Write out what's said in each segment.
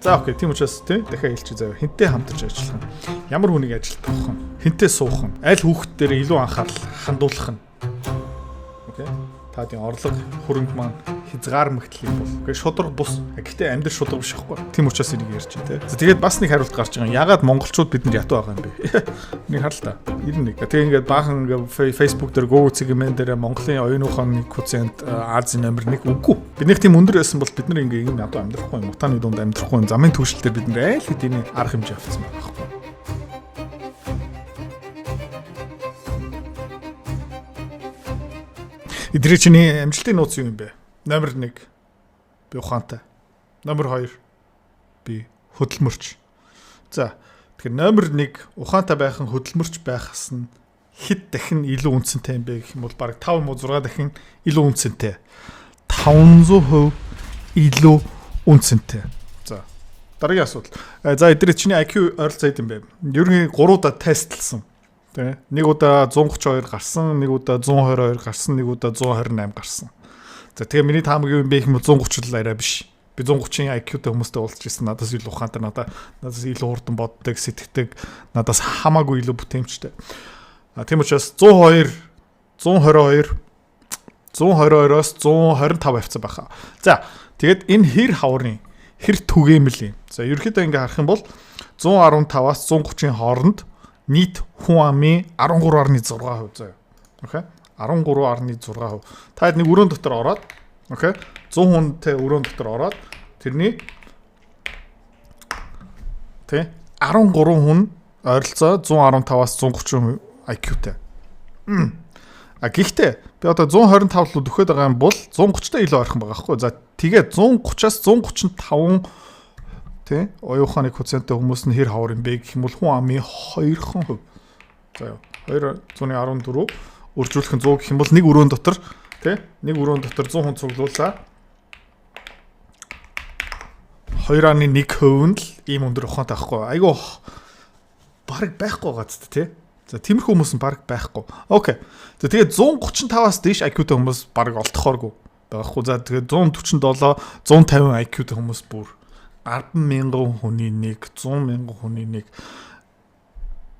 За окей, тийм учраас тий дахиад хэлчих заяа. Хинтээ хамтарч ажиллах нь. Ямар хүнийг ажилтгах нь. Хинтээ суух нь. Аль хүүхэд дээр илүү анхаарал хандуулах нь. Окей. Таадын орлого хөрөнгө маань хязгаар мэгтлэх бол. Гэхдээ шудраг бус. Гэхдээ амьдрал шудраг биш байхгүй. Тийм учраас энийг ярьж байна тий. За тэгээд бас нэг хариулт гарч байгаа юм. Ягаад монголчууд бидэнд ятуу байгаа юм бэ? Нэг хар л та. 91. Тэгээд ингээд баахан ингээд Facebook дээр Google сегмент дээр Монголын оюун ухааны коэффициент Азийн номер 1 үгүй. Биднийх тийм өндөр байсан бол бид нар ингээд ийм ятуу амьдрахгүй юм. Утааны дунд амьдрахгүй юм. Замын түвшилтээр бид нар айл хэдийн арга хэмжээ авцсан байгаа байхгүй. Эдрий чиний амжилтын нууц юу юм бэ? Номер 1 би ухаантай. Номер 2 би хөдөлмөрч. За тэгэхээр номер 1 ухаантай байх нь хөдөлмөрч байхаас нь хэд дахин илүү үнцэнтэй юм бэ гэх юм бол бараг 5 муу 6 дахин илүү үнцэнтэй. 500% илүү үнцэнтэй. За дараагийн асуудал. За эдрий чиний IQ ойролцоо хэд юм бэ? Ерөнхий 3 удаа тестлсэн. Тэ. Нэг удаа 132 гарсан, нэг удаа 122 гарсан, нэг удаа 128 гарсан. За тэгээ миний таамаг юу юм бэ гэхмэл 130 л арай биш. Би 130-ын IQ-тэй хүмүүстэй уулзж ирсэн. Надаас илүү ухаантай, надаас илүү хурдан боддог, сэтгэдэг, надаас хамаагүй илүү бүтээмжтэй. Тийм учраас 102, 122, 122-оос 125 авцсан байхаа. За тэгээд энэ хэр хаврын хэр түгээмэл юм. За ерөнхийдөө ингээ харах юм бол 115-аас 130-ын хооронд нийт хүн амын 13.6% заяа. Окей. 13.6%. Та хэд нэг өрөөнд дотор ороод, окей. 100 хүнтэй өрөөнд дотор ороод тэрний тэ 13 хүн ойролцоо 115-аас 130 IQ-тэй. Гэхдээ би одоо 125 л дөхөд байгаа юм бол 130-тай илүү ойрхон байгаа байхгүй. За тэгээд 130-аас 135 тий оюун ухааны коэффициенттэй хүмүүс нь хэр хавар юм бэ гэх юм бол хүн амын 2%. За 214 үржүүлэх нь 100 гэх юм бол нэг өрөөнд дотор тий нэг өрөөнд дотор 100 хүн цуглууллаа. 2.1% нь л ийм өндөр ухаантай байхгүй. Айгу бараг байхгүй байгаа зү тий. За тиймэрхүү хүмүүс нь бараг байхгүй. Окей. За тэгээд 135-аас дээш IQ-тэй хүмүүс бараг олдохооргүй байхгүй. За тэгээд 147, 150 IQ-тэй хүмүүс бүр 10,000 хүний нэг, 100,000 хүний нэг.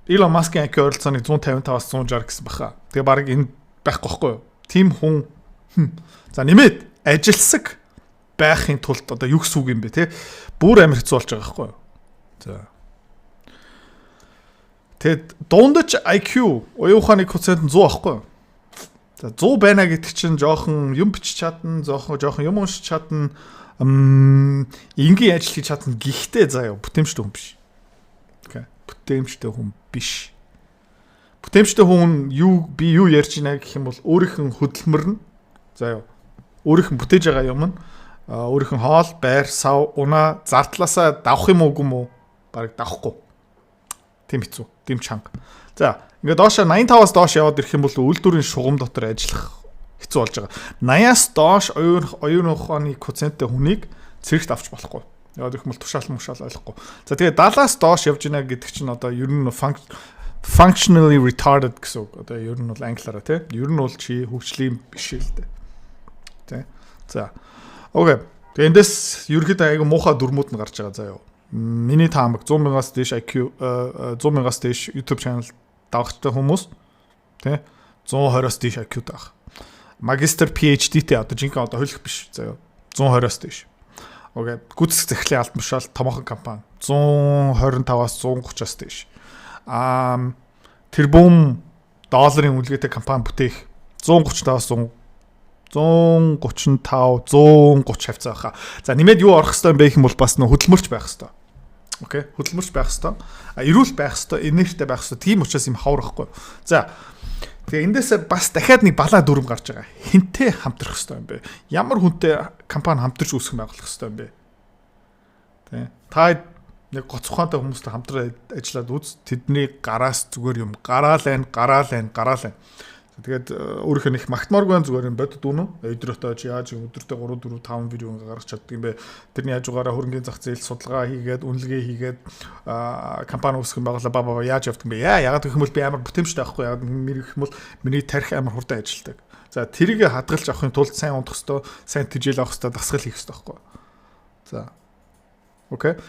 Elon Musk-ийн IQ ойролцооныг 155-аас 160 гэсэн баха. Тэгээ баг энэ байхгүй байхгүй юу? Тим хүн. За нэмээд ажилсаг байхын тулд одоо юу гэсэн үг юм бэ те? Бүр амар хэцүү болж байгаа байхгүй юу? За. Тэгэд дундаж IQ оюун ухааны коэффициент 100 байхгүй юу? За 100 байна гэдэг чинь жоохон юм бичиж чадна, жоохон юм уншиж чадна. Ингийн ажил хийж чадна гэхдээ заяа бүтээмжтэй хүн биш. Окей. Бүтээмжтэй хүн биш. Бүтээмжтэй хүн би юу ярьж байна гэх юм бол өөрийнх нь хөдөлмөр нь заяа өөрийнх нь бүтээж байгаа юм нь өөрийнх нь хоол, байр, сав, унаа, зардлаасаа давах юм уугүй мó? Бараг давахгүй. Тим хэцүү, тим чанга. За ингээд доошо 85-аас доош яваад ирэх юм бол үйлдвэрийн шугам дотор ажиллах хэцүү болж байгаа. 80-аас доош оюун ухааны коэффициенттэй хүнийг цэрэгт авч болохгүй. Яг их мэл тушаал ойлгохгүй. За тэгээ 70-аас доош явж гинэ гэдэг чинь одоо ер нь functionally retarded гэсэн үг. Одоо ер нь бол англиараа тий. Ер нь бол чи хөгжлийн биш л дээ. Тий. За. Окей. Тэгээ эндээс ерөөхдөө айгу муухай дүрмүүд нь гарч байгаа заяа. Миний таамаг 100,000-аас дээш IQ 100,000-аас дээш YouTube channel давахтай хүмүүс тий 120-аас дээш IQ таах. Магистр PhD-тэй одоо жинхэнэ одоо хөлөх биш заяа 120-аас дээш. Окей. Гүйцэтгэх захирлын албан тушаал томоохон компани 125-аас 130-аас дээш. Тэрбум долларын үнэлгээтэй компани бүтээх 135-аас 135 130 хавцаа байхаа. За нэмээд юу орох хэвээр юм бэ гэх юм бол бас нөх хөдөлмөрч байх хэвээр. Окей. Хөдөлмөрч байх хэвээр. Эрүүл байх хэвээр, энергитэй байх хэвээр. Тийм учраас юм хавар ихгүй. За тэгээ эндээсээ бас дахиад нэг балаа дүрм гарч байгаа. Хинтээ хамтрах хэвээр юм бэ? Ямар хүнтэй компани хамтарч үүсгэн байгуулах хэвээр юм бэ? Тэ. Та нэг гоц ухаантай хүмүүстэй хамтран ажиллаад үз. Тэдний гараас зүгээр юм гараал байна. Тэгээд өөрийнх нь их магтмааргүй зүгээр юм бодд үнэ. Өдрөтөө чи яаж өдөртөө 3 4 5 видео гаргаж чаддаг юм бэ? Тэрний хажуугаараа хөрөнгөний зах зээл судалгаа хийгээд, үнэлгээ хийгээд компани үүсгэн байгууллаа яаж явдаг юм бэ? Яагаад гэх юм бол би амар бүтээмжтэй байхгүй. Яагаад гэх юм бол миний тарих амар хурдан ажилладаг. За тэрийг хадгалж авахын тулд сайн унтах хэвээр, сайн тэжээл авах хэвээр, дасгал хийх хэвээр байхгүй. За. Окей.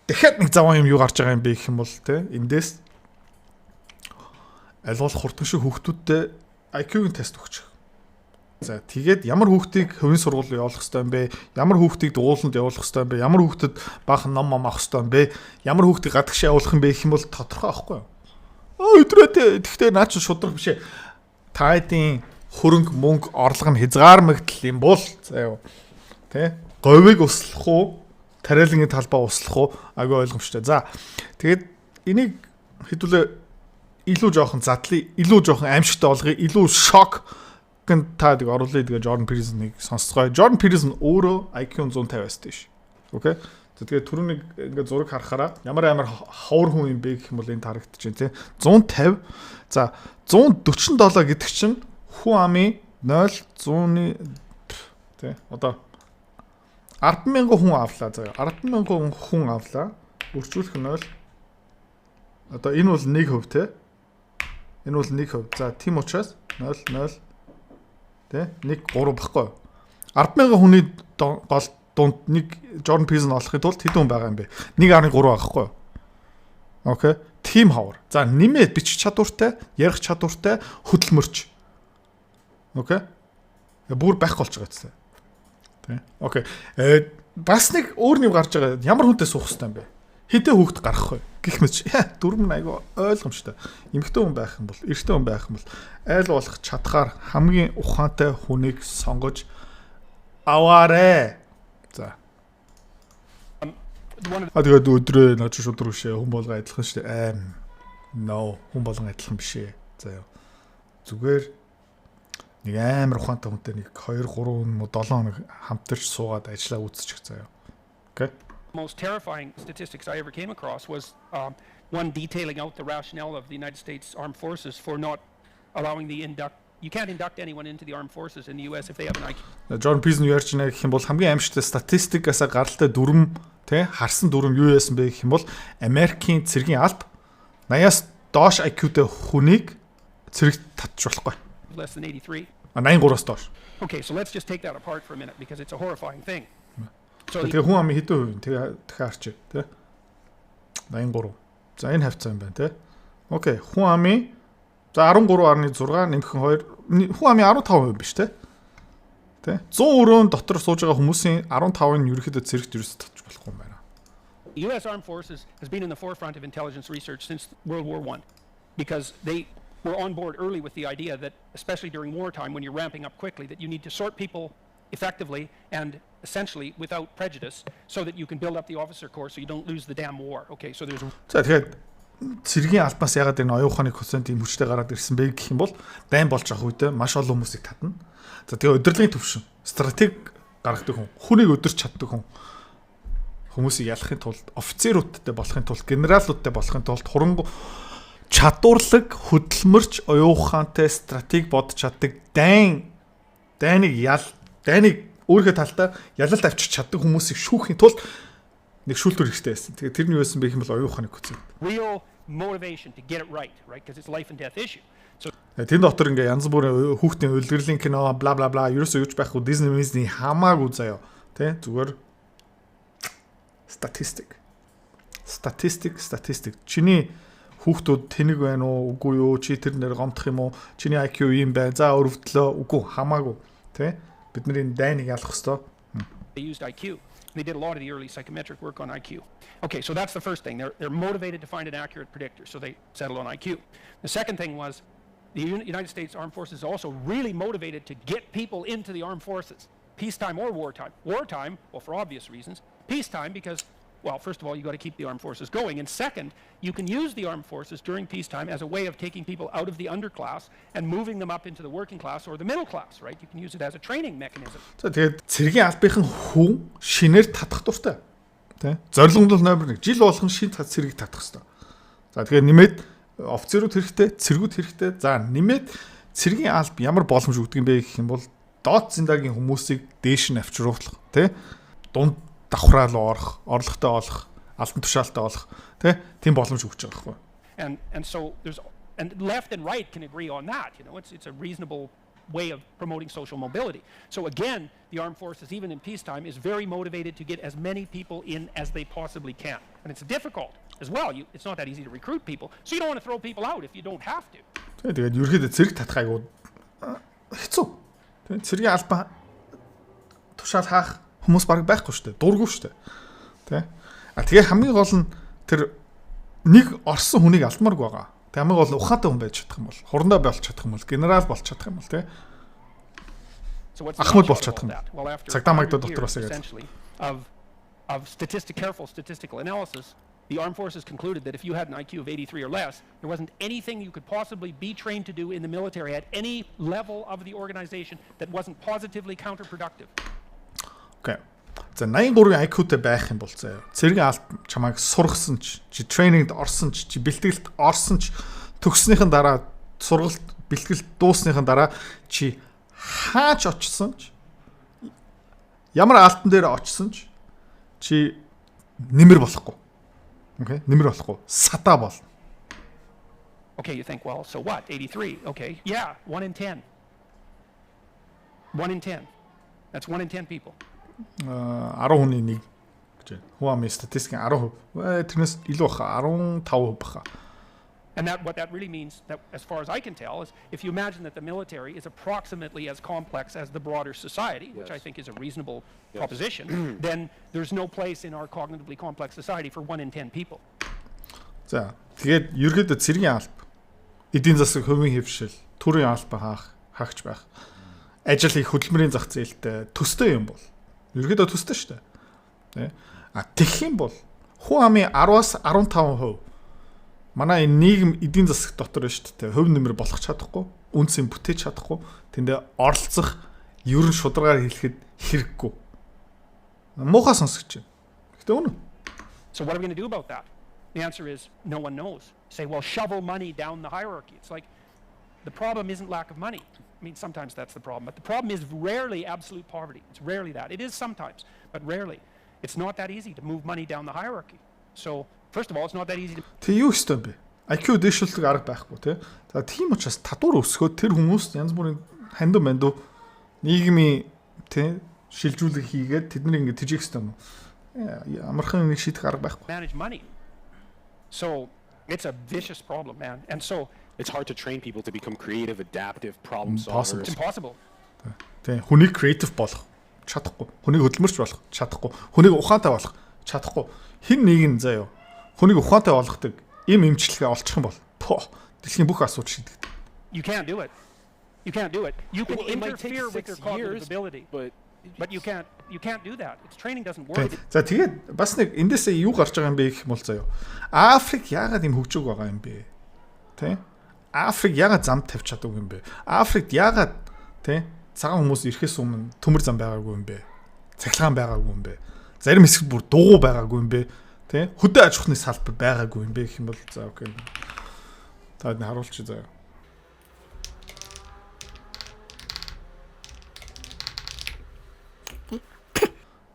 Дахиад нэг заван юм юу гарч байгаа юм бэ гэх юм бол те эндээс аль болох хурдан шиг хүүхдүүдтэй IQ-ийн тест өгчих. За тэгээд ямар хүүхдийг хувийн сургууль явуулах хэрэгтэй юм бэ? Ямар хүүхдийг дугууланд явуулах хэрэгтэй юм бэ? Ямар хүүхдэд баахан ном авах хэрэгтэй юм бэ? Ямар хүүхдийг гадагш явуулах юм бэ гэх юм бол тодорхой аахгүй юу? Өдрөө тэгтээ наа чи шудраг биш ээ. Таадын хөрөнгө мөнгө орлого нь хязгаармагдл юм бол заа юу. Тэ? Говийг услах уу? Тариалангийн талбай услах уу? Агүй ойлгомжтой. За тэгээд энийг хэдүүлээ илүү жоохон задлаа, илүү жоохон аимшигтай болгоё, илүү шок та нэг оруулъя тэгээ Jordan Peterson-ыг сонсцгоё. Jordan Peterson өөрөө IQ 150 байсан ш. Окей. Тэгээд түрүүнийг ингээ зураг харахаараа ямар ховор хүн юм бэ гэх юм бол энэ харагдаж байна тий. 150. За 147 гэдэг чинь хүн амын 0 100-ны тий. Одоо 10,000 хүн авлаа заяа. 10,000 хүн авлаа. Үржүүлэх нь 0. Одоо энэ бол 1% тий. Энэ бол 1%. За тийм учраас 0 0 тэ 1 3 баггүй. 10,000 хүний гол дунд нэг Jordan Peterson олохын тулд хэдэн хүн байгаа юм бэ? 1.3 байхгүй юу? Окей. Тим хавар. За нэмээд бичих чадвартай, ярих чадвартай, хөдөлмөрч. Окей. Бүр байх болж байгаа гэсэн. Тэ. Окей. Бас нэг өөр нэг гарч байгаа. Ямар хүнтэй суух хэрэгтэй юм бэ? Хэдэн хүүхэд гарах вэ? Гэх мэт дөрөв нь айгүй ойлгомжтой. Эмэгтэй хүн байх юм бол, эрэгтэй хүн байх юм бол айл болох чадхаар хамгийн ухаантай хүнийг сонгож аваарэ. За. Тэгээд өдрөө наач шудруу шээ хүн болгоо адилхан шүү дээ. No, хүн болгон адилхан биш ээ. За ёо. Зүгээр нэг амар ухаантай хүнтэй нэг 2 3 7 хоног хамтарч суугаад ажиллаа үзчих заяа. Окей. Most terrifying statistics I ever came across was one detailing out the rationale of the United States Armed Forces for not allowing you can't induct anyone into the armed forces in the US if they have an IQ. Jordan Peterson юу ярьж байна гэх юм бол хамгийн аимшигтай статистикаас гаралтай дүрм тий харсан дүрм юу яасан бэ гэх юм бол Америкийн цэргийн алба 80-аас доош IQ-тэй хүнийг цэрэгт татчихвахгүй. Less than 83. 83-аас доош. Okay, so let's just take that apart for a minute because it's a horrifying thing. Тэгээ хүн амын хэдэн хувь тэгээ харч тий 83. За энэ хавцаа юм байна тий. Окей, хүн амын за 13.6 нэмэх 2 хүн амын 15% биш тий. Тэ 100 өрөөнд дотор сууж байгаа хүмүүсийн 15-ын ерөөхдөө зэрэгт ерөөс татчих болохгүй юм байна. US Armed Forces has been in the forefront of intelligence research since World War I because they were on board early with the idea that especially during wartime when you're ramping up quickly that you need to sort people effectively and essentially without prejudice so that you can build up the officer corps so you don't lose the damn war. Okay, so there's За тэгэхээр цэргийн албаас ягаад энэ оюун ухааны коэффициент ийм хүчтэй гараад ирсэн бэ гэх юм бол дайн болж авах үедээ маш олон хүмүүсийг татна. За тэгээ удирдлагын төвшин, стратеги гаргадаг хүн, хүнийг өдөрч чаддаг хүн, хүмүүсийг ялахын тулд, офицеруудтай болохын тулд, генералуудтай болохын тулд хуранг чадварлаг, хөдөлмөрч, оюун ухаантай стратеги бодож чаддаг дайныг өөрийнхөө талдаа ялалт авчирч чаддаг хүмүүсийг шүүхийн тулд нэг шүүлтүр хэрэгтэй байсан. Тэгээ тэр нь юу байсан бэ гэх юм бол оюун ухааны коэффициент. Real motivation to get it right because it's life and death issue. So тэн дотор ингээ янз бүрийн хүүхдийн үлгэрлэн кино бла бла бла ерөөсөө юуч байхгүй Disney хамаагүй заяа. Тэ зүгээр статистик. Чиний хүүхдүүд тэнэг байна уу, үгүй юу, чи тэр нэр гомдох юм уу, чиний IQ юм байна. За өрөвдлөө, үгүй хамаагүй. Тэ бидний дайныг ялах хэвээр. They used IQ. They did a lot of the early psychometric work on IQ. Okay, so that's the first thing. They're motivated to find an accurate predictor, so they settle on IQ. The second thing was the United States Armed Forces is also really motivated to get people into the armed forces, peacetime or wartime. Wartime, well, for obvious reasons. Peacetime because, well, first of all, you got to keep the armed forces going, and second, you can use the armed forces during peacetime as a way of taking people out of the underclass and moving them up into the working class or the middle class, right? You can use it as a training mechanism. За тэгээд цэргийн албахийн хүн шинээр татах дуртай. Тэ? Зорилго нь номер 1. Жил болгон шин цэргийг татах хэрэгтэй. За тэгээд нэмээд офицерууд хэрэгтэй, цэргүүд хэрэгтэй. За нэмээд цэргийн алба ямар боломж өгдөг юм бэ гэх юм бол доод зиндагийн хүмүүсийг дээш нь авчруулах, тэ? Дунд давхраал орох, орлоготой олох, алтан тушаалтай олох, тийм боломж өгч байгаа байхгүй. And so there's and left and right can agree on that, you know, it's a reasonable way of promoting social mobility. So again, the armed forces, even in peacetime, is very motivated to get as many people in as they possibly can. And it's difficult as well. It's not that easy to recruit people. So you don't want to throw people out if you don't have to. Тэгээд ерөөдөө зэрэг татах айгуу хэцүү. Тэгээд цэргийн албан тушаал хаах хүмүүс баг байхгүй шүү дээ. Дургүй шүү дээ. Тэ? Тэгээ хамгийн гол нь тэр нэг орсон хүнийг алдмааргүй байгаа. Тэг хамгийн гол ухаантай хүн байж чадах юм бол, хурандаа болж чадах юм бол, генерал болж чадах юм бол, тэ? Ахмад болж чадах юм. Цагдаа магдад дотроос игээд. Of careful statistical analysis, the armed forces concluded that if you had an IQ of 83 or less, there wasn't anything you could possibly be trained to do in the military at any level of the organization that wasn't positively counterproductive. Okay. За 83-ийн IQ-тэй байх юм бол заяа. Цэргийн алт чамайг сургасан чи тренингэд орсон чи бэлтгэлд орсон ч төгснөхийн дараа сургалт бэлтгэлд дуусныхын дараа чи хаач очсон ч ямар алтан дээр очсон чи нэмэр болохгүй. Okay? Нэмэр болохгүй. Садаа бол. Okay, you think, well, so what? 83. Okay. Yeah, 1 in 10. 1 in 10. That's 1 in 10 people. 10 хүний нэг гэж байна. Хуами статистикийн 10%. Тэрнээс илүү баха 15% баха. And what that really means, that as far as I can tell, is if you imagine that the military is approximately as complex as the broader society, which I think is a reasonable proposition, then there's no place in our cognitively complex society for 1 in 10 people. За, тэгээд ерөөдөө цэргийн алба, эдийн засаг хувийн хэвшил, төрийн алба хаагч байх. Ажил их хөдөлмөрийн зах зээлтэй төстэй юм бол ерөөдөө төстэй шүү дээ. Тэ? А тэгэх юм бол хүн амын 10-аас 15% манай энэ нийгэм эдийн засаг дотор шүү дээ. Хөв нэмэр болох чадахгүй, үнцийг бүтээж чадахгүй, тэндээ оролцох, ерөн шударгаар хэлэхэд хэрэггүй. Муухай сонсогч байна. Гэтэ үнэ. So what are we going to do about that? The answer is no one knows. Say, well, shovel money down the hierarchy. It's like the problem isn't lack of money. I mean, sometimes that's the problem, but the problem is rarely absolute poverty. It's rarely that. It is sometimes, but rarely. It's not that easy to move money down the hierarchy. So, first of all, it's not that easy to... Тэг юу ёстой бэ? IQ дэвшүүлдэг арга байхгүй тий. За тийм учраас татвар өсгөөд тэр хүмүүс янз бүрийн хандив мандив нийгмийн тий шилжүүлэг хийгээд тэднийг ингэ тэжээх ёстой юм. Амархан нэг шийдэх арга байхгүй. Manage money. So, it's a vicious problem, man. And so it's hard to train people to become creative, adaptive, problem solvers. It's impossible. Тэ хүнийг creative болох чадахгүй. Хүнийг хөдөлмөрч болох чадахгүй. Хүнийг ухаантай болох чадахгүй. Хин нэг нь заяа. Хүнийг ухаантай болгодог им эмчилгээ олчих юм бол дэлхийн бүх асуудал шийдэгдэх. You can't do it. You can't do it. You can interfere with their cognitive ability. But you can't do that. Its training doesn't work. За тэгээд бас нэг эндээсээ юу гарч байгаа юм бэ гэх юм бол заяа. Африк яагаад юм хөгжөөг байгаа юм бэ? Тэ? Африк яагаад зам тавьж чадаагүй юм бэ? Африкт яагаад тэ цагаан хүмүүс ирэхээс өмнө төмөр зам байгаагүй юм бэ? Цахилгаан байгаагүй юм бэ? Зарим хэсэгт бүр дуугүй байгаагүй юм бэ? Тэ? Хөдөө аж ахуйны салбар байгаагүй юм бэ гэх юм бол за окей. Та энэ харуулчих заяа.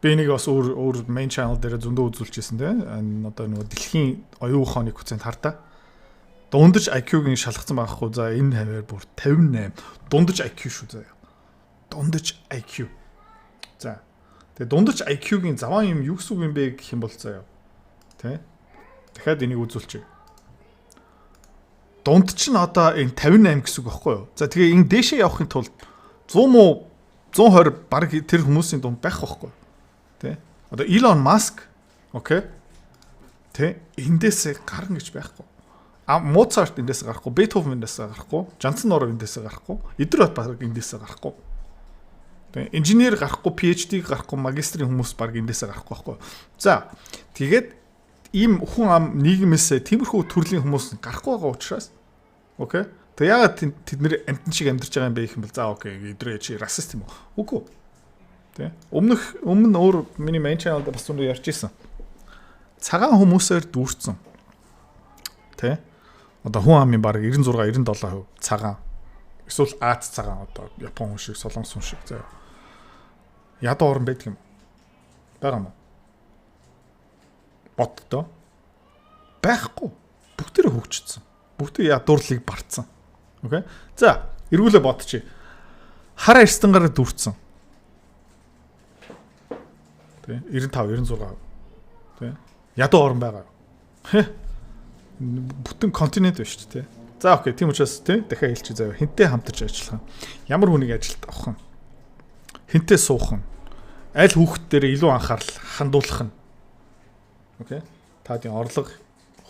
Би нэг бас өөр main channel дээр зөндөө үзүүлчихсэн тэ. Одоо нөгөө дэлхийн оюун ухааны хүчинд хардаа. Дундаж IQ-гийн шалгацсан байхгүй. За энэ хаваар бүр 58. Дундаж IQ шүү заяа. Дундаж IQ. За. Тэгээ дундаж IQ-гийн заван юм юу гэсэн үг юм бэ гэх юм бол заяа. Тэ? Дахиад энийг үзүүлчих. Дунд чинь одоо энэ 58 гэсэн үг байхгүй юу? За тэгээ энэ дээшээ явахын тулд 100 муу 120 баг тэр хүмүүсийн дунд байх байхгүй юу? Тэ? Одоо Elon Musk окей. Тэ? Эндээсээ гарна гэж байхгүй. Моцарт эндээсээ гарахгүй, Бетховен эндээсээ гарахгүй, Жансан Норов эндээсээ гарахгүй, Эдвард баг эндээсээ гарахгүй. Тэ? Инженер гарахгүй, PhD гарахгүй, магистрийн хүмүүс баг эндээсээ гарахгүй байхгүй. За, тэгээд ийм хүн ам нийгмээс тиймэрхүү төрлийн хүмүүс гарахгүй байгаа учраас окей. Тэг яагаад тэд нэр амтэн шиг амьдарч байгаа юм бэ гэх юм бол за окей, эдрээ чи расист юм уу? Үгүй. Тэ? Өмнө өөр миний main channel дээр бас үнээр ярьж исэн. Цагаан хүмүүсээр дүүрсэн. Тэ? Одоо хүн амын баг 96-97% цагаан. Эсвэл Аз цагаан одоо Япон хүн шиг, Солонгос хүн шиг заяа. Ядуу орн байдаг юм. Бага мó. Боддоо. Байхгүй. Бүгдээрээ хөгжчихсөн. Бүгдээ ядуурлыг барцсан. Окей? За, эргүүлээ бодчих. Хар арьстангаараа дүүрсэн. Тэ 95 96. Тэ ядуу орн байгаа. Бүтэн континент байна шүү дээ. За окей, тийм учраас тэ дахиад хэлчих заяа. Хинтээ хамтарч ажиллах нь. Ямар хүнийг ажилд авах нь. Хинтээ суух нь. Аль хүүхэд дээр илүү анхаарал хандуулах нь. Окей. Таадын орлого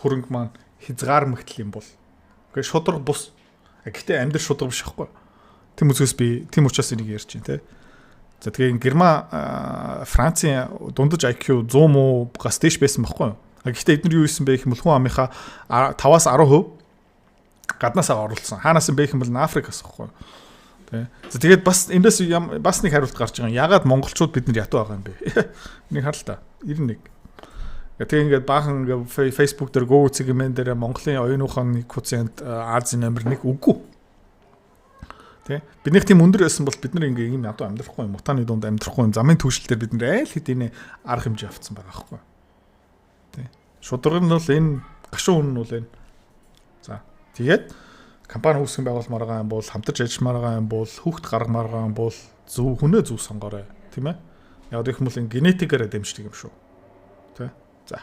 хөрөнгө маань хязгаармагтал юм бол. Окей, шудраг бус. Гэхдээ амьдрал шудраг биш байхгүй. Тийм учраас би тийм учраас энийг ярьж байна, тэ. За тэгээ Герман Францын дундаж IQ 100 муу гас дэш байсан байхгүй юу? Гэхдээ эдгээр юу хийсэн бэ гэх юм бол хүн амынхаа 5-аас 10% гаднаасаа оруулсан. Хаанаас нь бэ гэх юм бол Африкаас байхгүй юу? Тэ. За тэгээд бас эндээс бас нэг хариулт гарч байгаа. Ягаад монголчууд бид нар ятуу байгаа юм бэ? Нэг харал та. 91. Тэгээ ингээд баахан ингээд Facebook дээр Google сегмент дээр Монголын оюуныхон 1% Азийн номер 1 үгүй. Тэ биднийх тийм өндөр байсан бол бид нар ингээ ийм ядуу амьдрахгүй юм. Мутаны дунд амьдрахгүй юм. Замын түвшил дээр бид нар айл хэдийн арга хэмжээ авцсан байгаа байхгүй. Тэ шудраг нь бол энэ гашуун үн нь бол энэ. За тэгээд компани үүсгэн байгуулмаар байгаа юм бол хамтарч ажилламаар байгаа юм бол хүүхд гаргамаар байгаа юм бол зөв хүнээ зөв сонгоорой. Тийм ээ. Яг гэх юм бол энэ генетикээрээ дэмждэг юм шүү. Тэ за